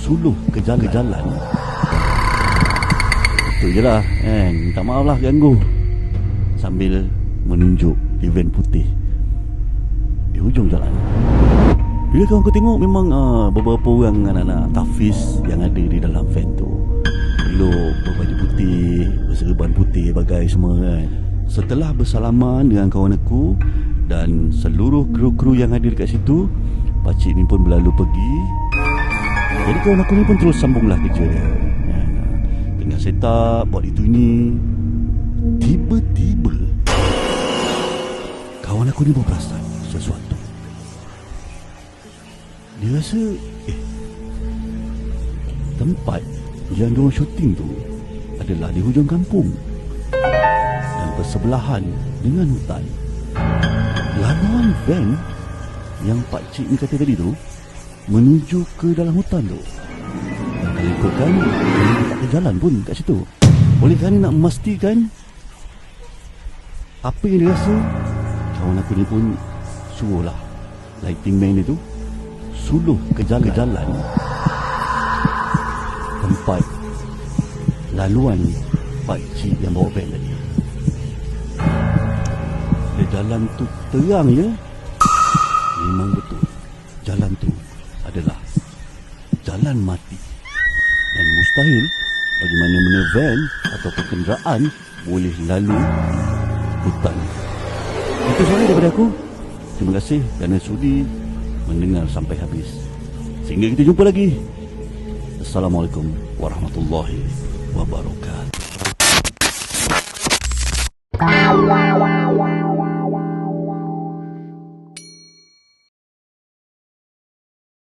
suluh ke jalan. Itu je lah kan. Minta maaf lah ganggu. Sambil menunjuk di van putih di hujung jalan. Bila kawan aku tengok, memang beberapa orang anak-anak Tafiz yang ada di dalam van tu. Elok, berbaju putih, berserban putih, bagai semua kan. Setelah bersalaman dengan kawan aku dan seluruh kru-kru yang ada dekat situ, pakcik ni pun berlalu pergi. Jadi kawan aku ni pun terus sambunglah kerja dia kan. Tengah set up, buat itu ini. Tiba-tiba kawan aku ni berperasan sesuatu. Dia rasa tempat yang diorang syuting tu adalah di hujung kampung dan bersebelahan dengan hutan. Laluan van yang pakcik ni kata tadi tu menuju ke dalam hutan tu. Dan kalau ikutkan, dia tak ada jalan pun kat situ. Oleh kerana nak memastikan apa yang dia rasa, kawan aku ni pun suruhlah lighting man itu suluh ke jalan tempat laluan pakcik yang bawa van tadi. Dia jalan tu terang je. Memang betul, jalan tu adalah jalan mati. Dan mustahil bagi mana-mana van ataupun kenderaan boleh lalu hutan. Itu sahaja daripada aku. Terima kasih kerana sudi mendengar sampai habis. Sehingga kita jumpa lagi. Assalamualaikum warahmatullahi wabarakatuh.